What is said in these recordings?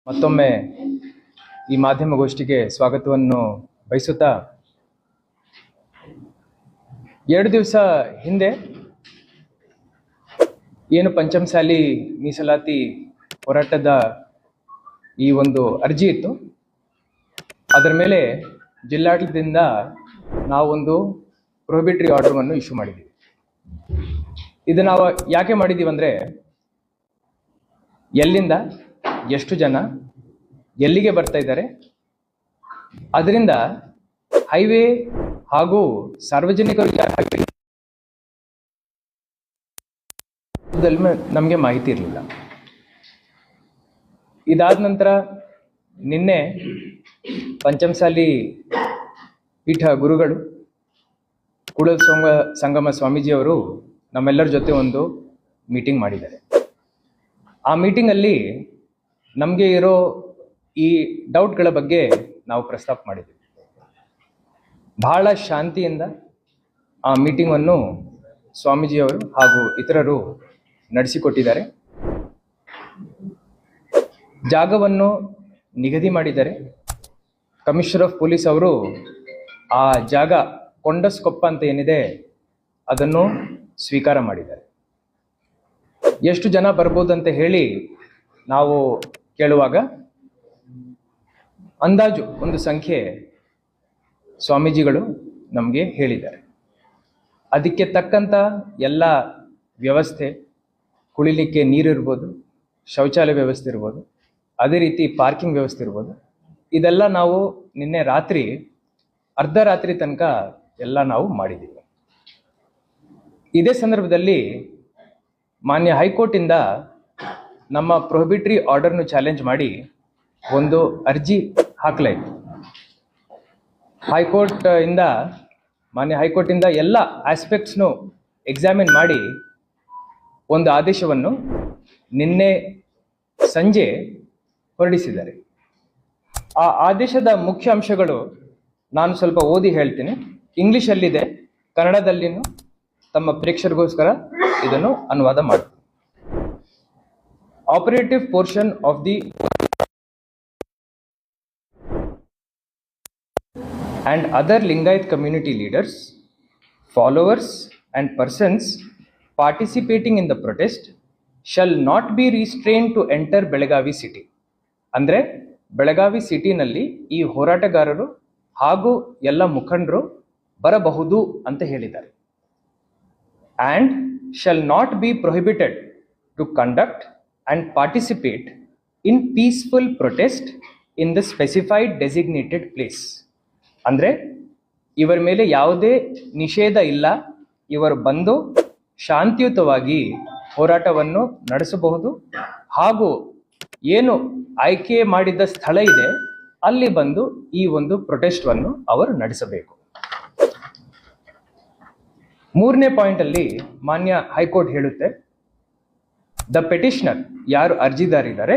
ಮತ್ತೊಮ್ಮೆ ಈ ಮಾಧ್ಯಮಗೋಷ್ಠಿಗೆ ಸ್ವಾಗತವನ್ನು ಬಯಸುತ್ತಾ, 2 ದಿವಸ ಹಿಂದೆ ಏನು ಪಂಚಮಸಾಲಿ ಮೀಸಲಾತಿ ಹೋರಾಟದ ಈ ಒಂದು ಅರ್ಜಿ ಇತ್ತು, ಅದರ ಮೇಲೆ ಜಿಲ್ಲಾಡಳಿತದಿಂದ ನಾವೊಂದು ಪ್ರೊಹಿಬಿಟರಿ ಆರ್ಡರ್ವನ್ನು ಇಶ್ಯೂ ಮಾಡಿದ್ದೀವಿ. ಇದು ನಾವು ಯಾಕೆ ಮಾಡಿದ್ದೀವಿ ಅಂದರೆ, ಎಲ್ಲಿಂದ ಎಷ್ಟು ಜನ ಎಲ್ಲಿಗೆ ಬರ್ತಾ ಇದ್ದಾರೆ, ಅದರಿಂದ ಹೈವೇ ಹಾಗೂ ಸಾರ್ವಜನಿಕರಿಗೆ ನಮಗೆ ಮಾಹಿತಿ ಇರಲಿಲ್ಲ. ಇದಾದ ನಂತರ ನಿನ್ನೆ ಪಂಚಮಸಾಲಿ ಪೀಠ ಗುರುಗಳು ಕೂಡಲ ಸಂಗಮ ಸ್ವಾಮೀಜಿಯವರು ನಮ್ಮೆಲ್ಲರ ಜೊತೆ ಒಂದು ಮೀಟಿಂಗ್ ಮಾಡಿದ್ದಾರೆ. ಆ ಮೀಟಿಂಗಲ್ಲಿ ನಮಗೆ ಇರೋ ಈ ಡೌಟ್ಗಳ ಬಗ್ಗೆ ನಾವು ಪ್ರಸ್ತಾಪ ಮಾಡಿದ್ದೀವಿ. ಬಹಳ ಶಾಂತಿಯಿಂದ ಆ ಮೀಟಿಂಗನ್ನು ಸ್ವಾಮೀಜಿಯವರು ಹಾಗೂ ಇತರರು ನಡೆಸಿಕೊಟ್ಟಿದ್ದಾರೆ. ಜಾಗವನ್ನು ನಿಗದಿ ಮಾಡಿದ್ದಾರೆ. ಕಮಿಷನರ್ ಆಫ್ ಪೊಲೀಸ್ ಅವರು ಆ ಜಾಗ ಕೊಂಡಸ್ಕೊಪ್ಪ ಅಂತ ಏನಿದೆ ಅದನ್ನು ಸ್ವೀಕಾರ ಮಾಡಿದ್ದಾರೆ. ಎಷ್ಟು ಜನ ಬರ್ಬೋದಂತ ಹೇಳಿ ನಾವು ಕೇಳುವಾಗ ಅಂದಾಜು ಒಂದು ಸಂಖ್ಯೆ ಸ್ವಾಮೀಜಿಗಳು ನಮಗೆ ಹೇಳಿದ್ದಾರೆ. ಅದಕ್ಕೆ ತಕ್ಕಂಥ ಎಲ್ಲ ವ್ಯವಸ್ಥೆ, ಕುಳಿಲಿಕ್ಕೆ ನೀರಿರ್ಬೋದು, ಶೌಚಾಲಯ ವ್ಯವಸ್ಥೆ ಇರ್ಬೋದು, ಅದೇ ರೀತಿ ಪಾರ್ಕಿಂಗ್ ವ್ಯವಸ್ಥೆ ಇರ್ಬೋದು, ಇದೆಲ್ಲ ನಾವು ನಿನ್ನೆ ರಾತ್ರಿ ಅರ್ಧರಾತ್ರಿ ತನಕ ಎಲ್ಲ ನಾವು ಮಾಡಿದ್ದೀವಿ. ಇದೇ ಸಂದರ್ಭದಲ್ಲಿ ಮಾನ್ಯ ಹೈಕೋರ್ಟಿಂದ ನಮ್ಮ ಪ್ರೊಹಿಬಿಟರಿ ಆರ್ಡರ್ನು ಚಾಲೆಂಜ್ ಮಾಡಿ ಒಂದು ಅರ್ಜಿ ಹಾಕಲಾಯಿತು. ಮಾನ್ಯ ಹೈಕೋರ್ಟಿಂದ ಎಲ್ಲ ಆಸ್ಪೆಕ್ಟ್ಸ್ನು ಎಕ್ಸಾಮಿನ್ ಮಾಡಿ ಒಂದು ಆದೇಶವನ್ನು ನಿನ್ನೆ ಸಂಜೆ ಹೊರಡಿಸಿದ್ದಾರೆ. ಆ ಆದೇಶದ ಮುಖ್ಯ ಅಂಶಗಳು ನಾನು ಸ್ವಲ್ಪ ಓದಿ ಹೇಳ್ತೀನಿ. ಇಂಗ್ಲಿಷಲ್ಲಿದೆ, ಕನ್ನಡದಲ್ಲಿನೂ ತಮ್ಮ ಪ್ರೇಕ್ಷಕರಿಗೋಸ್ಕರ ಇದನ್ನು ಅನುವಾದ ಮಾಡ್ತೀನಿ. Operative portion of the and other Lingayat community leaders, followers and persons participating in the protest shall not be restrained to enter Belagavi city. ಅಂದರೆ ಬೆಳಗಾವಿ ಸಿಟಿನಲ್ಲಿ ಈ ಹೋರಾಟಗಾರರು ಹಾಗೂ ಎಲ್ಲ ಮುಖಂಡರು ಬರಬಹುದು ಅಂತ ಹೇಳಿದ್ದಾರೆ. and shall not be prohibited to conduct and participate in peaceful protest in the specified designated place. ಅಂದರೆ ಇವರ ಮೇಲೆ ಯಾವುದೇ ನಿಷೇಧ ಇಲ್ಲ, ಇವರು ಬಂದು ಶಾಂತಿಯುತವಾಗಿ ಹೋರಾಟವನ್ನು ನಡೆಸಬಹುದು ಹಾಗೂ ಏನು ಆಯ್ಕೆ ಮಾಡಿದ ಸ್ಥಳ ಇದೆ ಅಲ್ಲಿ ಬಂದು ಈ ಒಂದು ಪ್ರೊಟೆಸ್ಟ್ವನ್ನು ಅವರು ನಡೆಸಬೇಕು. 3ನೇ ಪಾಯಿಂಟ್ ಅಲ್ಲಿ ಮಾನ್ಯ ಹೈಕೋರ್ಟ್ ಹೇಳುತ್ತೆ, ದ ಪೆಟಿಷನರ್, ಯಾರು ಅರ್ಜಿದಾರಿದ್ದಾರೆ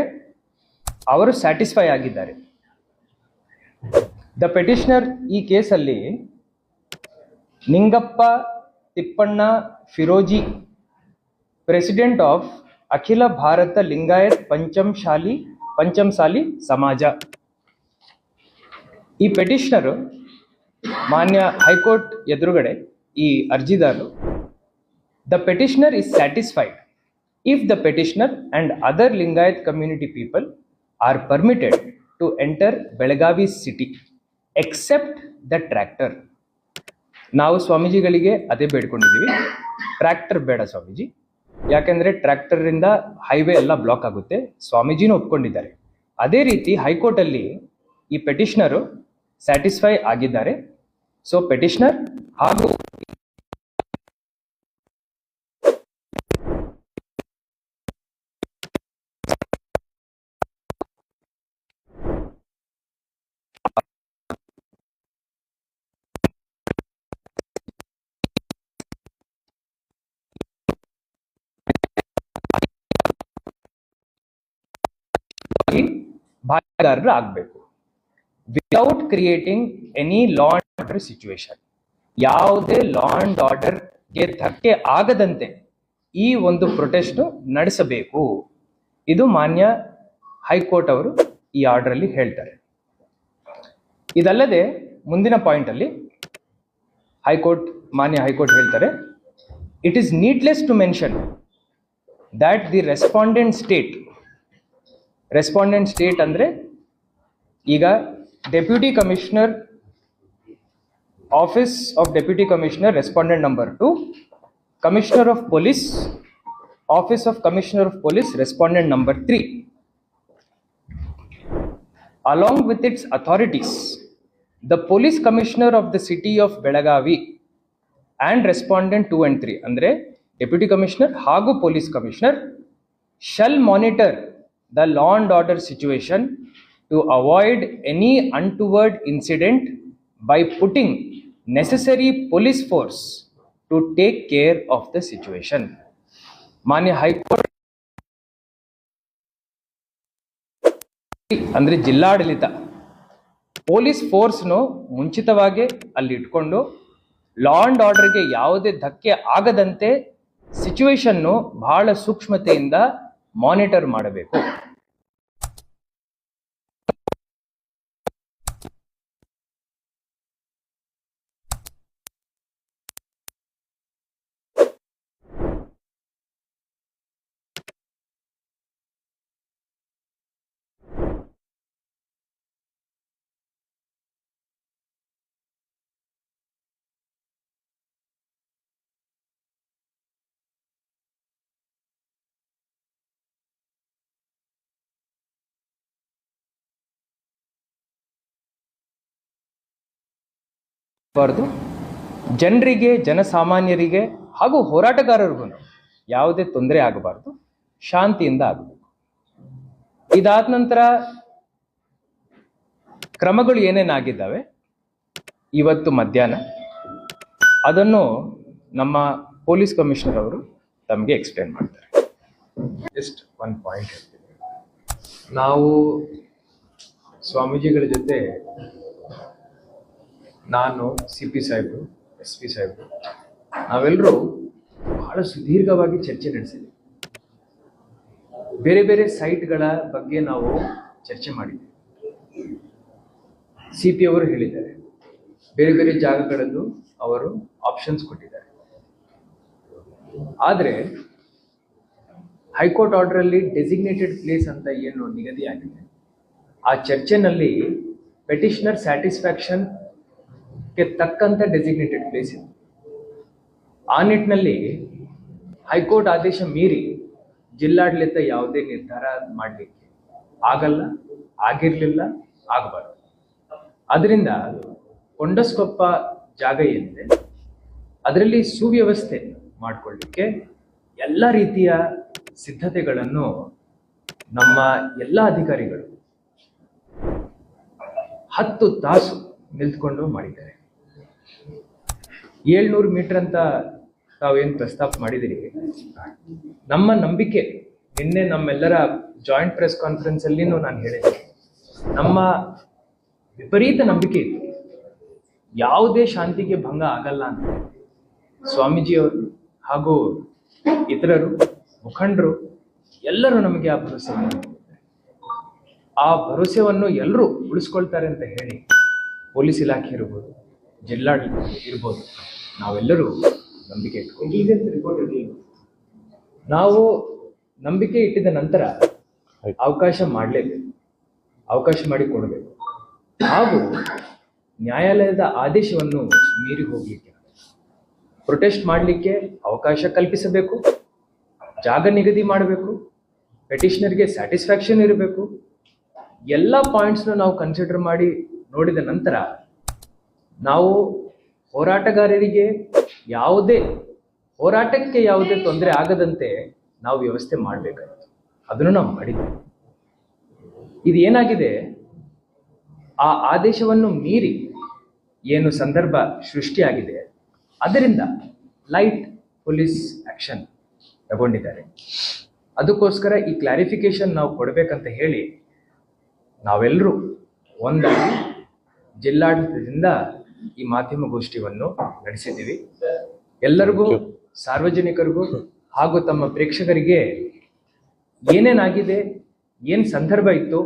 ಅವರು ಸ್ಯಾಟಿಸ್ಫೈ ಆಗಿದ್ದಾರೆ. ದ ಪೆಟಿಷನರ್ ಈ ಕೇಸಲ್ಲಿ ನಿಂಗಪ್ಪ ತಿಪ್ಪಣ್ಣ ಫಿರೋಜಿ, ಪ್ರೆಸಿಡೆಂಟ್ ಆಫ್ ಅಖಿಲ ಭಾರತ ಲಿಂಗಾಯತ್ ಪಂಚಮಸಾಲಿ ಸಮಾಜ. ಈ ಪೆಟಿಷನರು ಮಾನ್ಯ ಹೈಕೋರ್ಟ್ ಎದುರುಗಡೆ ಈ ಅರ್ಜಿದಾರರು, the petitioner is satisfied if the petitioner and other Lingayat community people are permitted to enter Belagavi city except the tractor. ನಾವು ಸ್ವಾಮೀಜಿಗಳಿಗೆ ಅದೇ ಬೇಡ್ಕೊಂಡಿದ್ದೀವಿ, ಟ್ರ್ಯಾಕ್ಟರ್ ಬೇಡ ಸ್ವಾಮೀಜಿ, ಯಾಕೆಂದರೆ ಟ್ರ್ಯಾಕ್ಟರಿಂದ ಹೈವೇ ಎಲ್ಲ ಬ್ಲಾಕ್ ಆಗುತ್ತೆ. ಸ್ವಾಮೀಜಿನೂ ಒಪ್ಕೊಂಡಿದ್ದಾರೆ. ಅದೇ ರೀತಿ ಹೈಕೋರ್ಟಲ್ಲಿ ಈ ಪೆಟಿಷನರು ಸ್ಯಾಟಿಸ್ಫೈ ಆಗಿದ್ದಾರೆ. ಸೊ ಪೆಟಿಷನರ್ ಹಾಗೂ ಭಾಗೀದಾರರು ಆಗಬೇಕು without creating any law and order situation. ಯಾವುದೇ ಲಾ ಅಂಡ್ ಆರ್ಡರ್ಗೆ ಧಕ್ಕೆ ಆಗದಂತೆ ಈ ಒಂದು ಪ್ರೊಟೆಸ್ಟ್ ನಡೆಸಬೇಕು. ಇದು ಮಾನ್ಯ ಹೈಕೋರ್ಟ್ ಅವರು ಈ ಆರ್ಡರ್ ಅಲ್ಲಿ ಹೇಳ್ತಾರೆ. ಇದಲ್ಲದೆ ಮುಂದಿನ ಪಾಯಿಂಟ್ ಅಲ್ಲಿ ಮಾನ್ಯ ಹೈಕೋರ್ಟ್ ಹೇಳ್ತಾರೆ, it is needless to mention that the respondent state ಅಂದ್ರೆ ಈಗ deputy commissioner, office of deputy commissioner respondent number 2, commissioner of police, office of commissioner of police respondent number 3, along with its authorities, the police commissioner of the city of Belagavi and respondent 2 and 3 ಅಂದ್ರೆ deputy commissioner ಹಾಗೂ police commissioner shall monitor the law and order situation to avoid any untoward incident by putting necessary police force to take care of the situation. ಮಾನ್ಯ high court ಅಂದ್ರೆ ಜಿಲ್ಲಾಡಳಿತ police ಫೋರ್ಸ್ನು ಮುಂಚಿತವಾಗಿ ಅಲ್ಲಿ ಇಟ್ಕೊಂಡು law and ಆರ್ಡರ್ಗೆ ಯಾವುದೇ ಧಕ್ಕೆ ಆಗದಂತೆ ಸಿಚುವೇಶನ್ನು ಬಹಳ ಸೂಕ್ಷ್ಮತೆಯಿಂದ ಮಾನಿಟರ್ ಮಾಡಬೇಕು. ಜನರಿಗೆ, ಜನಸಾಮಾನ್ಯರಿಗೆ ಹಾಗೂ ಹೋರಾಟಗಾರರಿಗೂ ಯಾವುದೇ ತೊಂದರೆ ಆಗಬಾರ್ದು, ಶಾಂತಿಯಿಂದ ಆಗಬೇಕು. ಇದಾದ ನಂತರ ಕ್ರಮಗಳು ಏನೇನಾಗಿದ್ದಾವೆ ಇವತ್ತು ಮಧ್ಯಾಹ್ನ ಅದನ್ನು ನಮ್ಮ ಪೊಲೀಸ್ ಕಮಿಷನರ್ ಅವರು ತಮಗೆ ಎಕ್ಸ್ಪ್ಲೇನ್ ಮಾಡ್ತಾರೆ. ಜಸ್ಟ್ ಒನ್ ಪಾಯಿಂಟ್ ಹೇಳ್ತೀನಿ. ನಾವು ಸ್ವಾಮೀಜಿಗಳ ಜೊತೆ, ನಾನು, CP ಸಾಹೇಬರು, SP ಸಾಹೇಬರು, ನಾವೆಲ್ಲರೂ ಬಹಳ ಸುದೀರ್ಘವಾಗಿ ಚರ್ಚೆ ನಡೆಸಿದ್ವಿ. ಬೇರೆ ಬೇರೆ ಸೈಟ್ಗಳ ಬಗ್ಗೆ ನಾವು ಚರ್ಚೆ ಮಾಡಿದ್ವಿ. CP ಅವರು ಹೇಳಿದ್ದಾರೆ, ಬೇರೆ ಬೇರೆ ಜಾಗಗಳಲ್ಲೂ ಅವರು ಆಪ್ಷನ್ಸ್ ಕೊಟ್ಟಿದ್ದಾರೆ. ಆದರೆ ಹೈಕೋರ್ಟ್ ಆರ್ಡರ್ ಅಲ್ಲಿ ಡೆಸಿಗ್ನೇಟೆಡ್ ಪ್ಲೇಸ್ ಅಂತ ಏನು ನಿಗದಿಯಾಗಿದೆ, ಆ ಚರ್ಚೆನಲ್ಲಿ ಪೆಟಿಷನರ್ ಸ್ಯಾಟಿಸ್ಫ್ಯಾಕ್ಷನ್ ತಕ್ಕಂತ ಡೆಸಿಗ್ನೇಟೆಡ್ ಪ್ಲೇಸ್ ಇದೆ. ಆ ನಿಟ್ಟಿನಲ್ಲಿ ಹೈಕೋರ್ಟ್ ಆದೇಶ ಮೀರಿ ಜಿಲ್ಲಾಡಳಿತ ಯಾವುದೇ ನಿರ್ಧಾರ ಮಾಡಲಿಕ್ಕೆ ಆಗಲ್ಲ, ಆಗಿರ್ಲಿಲ್ಲ, ಆಗಬಾರದು. ಅದರಿಂದ ಕೊಂಡಸ್ಕೊಪ್ಪ ಜಾಗ ಏನಿದೆ ಅದರಲ್ಲಿ ಸುವ್ಯವಸ್ಥೆ ಮಾಡಿಕೊಳ್ಳಿಕ್ಕೆ ಎಲ್ಲ ರೀತಿಯ ಸಿದ್ಧತೆಗಳನ್ನು ನಮ್ಮ ಎಲ್ಲ ಅಧಿಕಾರಿಗಳು 10 ತಾಸು ನಿಂತ್ಕೊಂಡು ಮಾಡಿದ್ದಾರೆ. 700 ಮೀಟರ್ ಅಂತ ತಾವೇನು ಪ್ರಸ್ತಾಪ ಮಾಡಿದಿರಿ, ನಮ್ಮ ನಂಬಿಕೆ, ನಿನ್ನೆ ನಮ್ಮೆಲ್ಲರ ಜಾಯಿಂಟ್ ಪ್ರೆಸ್ ಕಾನ್ಫರೆನ್ಸ್ ಅಲ್ಲಿನೂ ನಾನು ಹೇಳಿದೆ, ನಮ್ಮ ವಿಪರೀತ ನಂಬಿಕೆ ಇತ್ತು ಯಾವುದೇ ಶಾಂತಿಗೆ ಭಂಗ ಆಗಲ್ಲ ಅಂತ. ಸ್ವಾಮೀಜಿಯವರು ಹಾಗೂ ಇತರರು, ಮುಖಂಡರು ಎಲ್ಲರೂ ನಮಗೆ ಆ ಭರವಸೆ ನೀಡಿದ್ದಾರೆ. ಆ ಭರವಸೆಯನ್ನು ಎಲ್ಲರೂ ಉಳಿಸ್ಕೊಳ್ತಾರೆ ಅಂತ ಹೇಳಿ ಪೊಲೀಸ್ ಇಲಾಖೆ ಇರ್ಬೋದು, ಜಿಲ್ಲಾಡಳಿತ ಇರ್ಬೋದು, ನಾವೆಲ್ಲರೂ ನಂಬಿಕೆ ಇಟ್ಕೊಂಡು ನಾವು ನಂಬಿಕೆ ಇಟ್ಟಿದ ನಂತರ ಅವಕಾಶ ಮಾಡಲೇಬೇಕು, ಅವಕಾಶ ಮಾಡಿ ಕೊಡಬೇಕು. ಹಾಗೂ ನ್ಯಾಯಾಲಯದ ಆದೇಶವನ್ನು ಮೀರಿ ಹೋಗ್ಲಿಕ್ಕೆ, ಪ್ರೊಟೆಸ್ಟ್ ಮಾಡಲಿಕ್ಕೆ ಅವಕಾಶ ಕಲ್ಪಿಸಬೇಕು, ಜಾಗ ನಿಗದಿ ಮಾಡಬೇಕು, ಪೆಟಿಷನರ್ಗೆ ಸ್ಯಾಟಿಸ್ಫ್ಯಾಕ್ಷನ್ ಇರಬೇಕು. ಎಲ್ಲ ಪಾಯಿಂಟ್ಸ್ನ ನಾವು ಕನ್ಸಿಡರ್ ಮಾಡಿ ನೋಡಿದ ನಂತರ ನಾವು ಹೋರಾಟಗಾರರಿಗೆ ಹೋರಾಟಕ್ಕೆ ಯಾವುದೇ ತೊಂದರೆ ಆಗದಂತೆ ನಾವು ವ್ಯವಸ್ಥೆ ಮಾಡಬೇಕಾಗಿತ್ತು. ಅದನ್ನು ನಾವು ಮಾಡಿದ್ವಿ. ಇದು ಏನಾಗಿದೆ, ಆ ಆದೇಶವನ್ನು ಮೀರಿ ಏನು ಸಂದರ್ಭ ಸೃಷ್ಟಿಯಾಗಿದೆ, ಅದರಿಂದ ಲೈಟ್ ಪೊಲೀಸ್ ಆಕ್ಷನ್ ತಗೊಂಡಿದ್ದಾರೆ. ಅದಕ್ಕೋಸ್ಕರ ಈ ಕ್ಲಾರಿಫಿಕೇಶನ್ ನಾವು ಕೊಡಬೇಕಂತ ಹೇಳಿ ನಾವೆಲ್ಲರೂ ಒಂದಾಗಿ ಜಿಲ್ಲಾಡಳಿತದಿಂದ ಈ ಮಾಧ್ಯಮ ಗೋಷ್ಠಿಯನ್ನು ನಡೆಸಿದ್ದೀವಿ. ಎಲ್ಲರಿಗೂ, ಸಾರ್ವಜನಿಕರಿಗೂ ಹಾಗೂ ತಮ್ಮ ಪ್ರೇಕ್ಷಕರಿಗೆ ಏನೇನಾಗಿದೆ, ಏನು ಸಂದರ್ಭ ಇತ್ತು